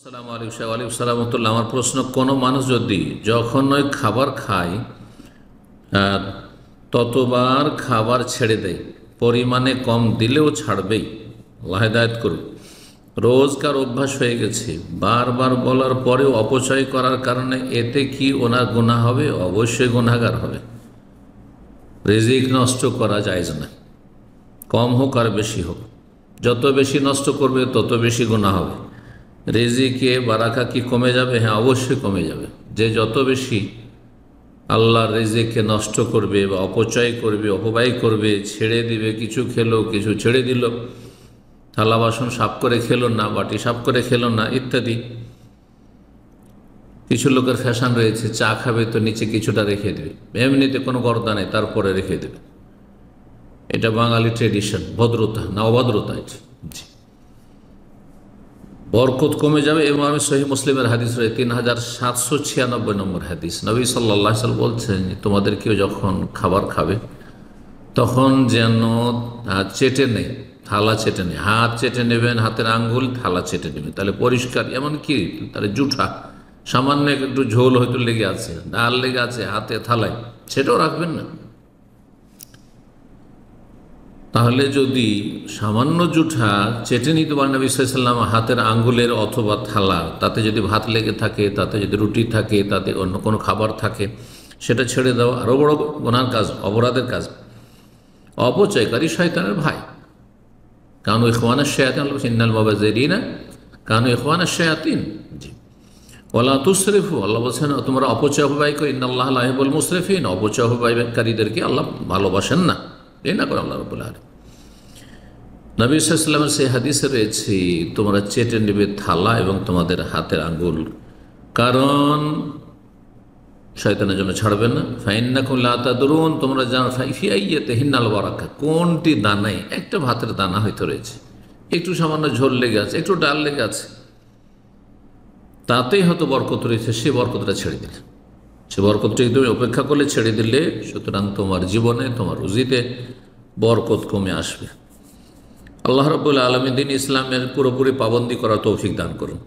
আসসালামু আলাইকুম ওয়ালাইকুম সালাম রহমতুল্লাহ। আমার প্রশ্ন, কোনো মানুষ যদি যখন ওই খাবার খায় আহ, ততবার খাবার ছেড়ে দেয়, পরিমাণে কম দিলেও ছাড়বেই, আল্লাহ হেদায়েত করুন। রোজকার অভ্যাস হয়ে গেছে, বারবার বলার পরেও অপচয় করার কারণে এতে কি ওনার গুনাহ হবে? অবশ্যই গুনাহগার হবে। রিজিক নষ্ট করা জায়েজ না, কম হোক আর বেশি হোক। যত বেশি নষ্ট করবে তত বেশি গুনাহ হবে। রিজিকে বারাকা কি কমে যাবে? হ্যাঁ, অবশ্যই কমে যাবে। যে যত বেশি আল্লাহর রিজিককে নষ্ট করবে বা অপচয় করবে, অপব্যয় করবে, ছেড়ে দিবে, কিছু খেলো কিছু ছেড়ে দিল, থালা বাসন সাফ করে খেলো না, বাটি সাফ করে খেলো না, ইত্যাদি। কিছু লোকের ফ্যাশন রয়েছে, চা খাবে তো নিচে কিছুটা রেখে দেবে, এমনিতে কোনো গর্দা নেই, তারপরে রেখে দেবে। এটা বাঙালি ট্রেডিশন, ভদ্রতা না অভদ্রতা এটা। জি, বরকত কমে যাবে। এবং আমি সহিহ মুসলিমের হাদিস রয়েছে 3796 নম্বর হাদিস, নবী সাল্লাল্লাহু আলাইহি ওয়াসাল্লাম বলছেন, তোমাদের কেউ যখন খাবার খাবে তখন যেন চেটে নেই, থালা চেটে নেই, হাত চেটে নেবেন, হাতের আঙ্গুল থালা চেটে নেবেন, তাহলে পরিষ্কার। এমন কি তাহলে জুঠা সামান্য একটু ঝোল হয়তো লেগে আছে, ডাল লেগে আছে হাতে থালায়, সেটাও রাখবেন না। তাহলে যদি সামান্য জুঠা চেটে নিতে পারেন নবী সাল্লাল্লাহু আলাইহি ওয়াসাল্লাম হাতের আঙ্গুলের অথবা থালা, তাতে যদি ভাত লেগে থাকে, তাতে যদি রুটি থাকে, তাতে অন্য কোনো খাবার থাকে, সেটা ছেড়ে দেওয়া আরও বড় গুনার কাজ, অপরাধের কাজ। অপচয়কারী শয়তানের ভাই। কানু ইখওয়ানাশ শায়াতিন, ইন্নাল মুবাযযিরিনা কানু ইখওয়ানাশ শায়াতিন। জি, ওয়ালা তুসরিফু, আল্লাহ বলছেন তোমরা অপচয় অপব্যয় করো, ইন্নাল্লাহা লা ইউহিব্বুল মুসরিফিন, অপচয় অপব্যয়কারীদেরকে আল্লাহ ভালোবাসেন না। এই না করে আল্লাহ রাব্বুল আলামিন। নবী সাল্লাল্লাহু আলাইহি ওয়াসাল্লামের সেই হাদিসে রয়েছে, তোমরা চেটে নেবে থালা এবং তোমাদের হাতের আঙ্গুল, কারণ শয়তানের জন্য ছাড়বেন না। ফাইন্নাকুম লা তাদরুন, তোমরা জানো ফি আইয়াতিহিন্নাল বারাকা, কোনটি দানায়, একটা ভাতের দানা হয়তো রয়েছে, একটু সামান্য ঝোল লেগে আছে, একটু ডাল লেগে আছে, তাতেই হয়তো বরকত রয়েছে, সে বরকতটা ছেড়ে দিলে, সে বরকতটা তুমি অপেক্ষা করলে ছেড়ে দিলে, সুতরাং তোমার জীবনে, তোমার রুজিতে বরকত কমে আসবে। আল্লাহ রাব্বুল আলামিন দিন ইসলামের পুরোপুরি পাবন্দি করার তৌফিক দান করুন।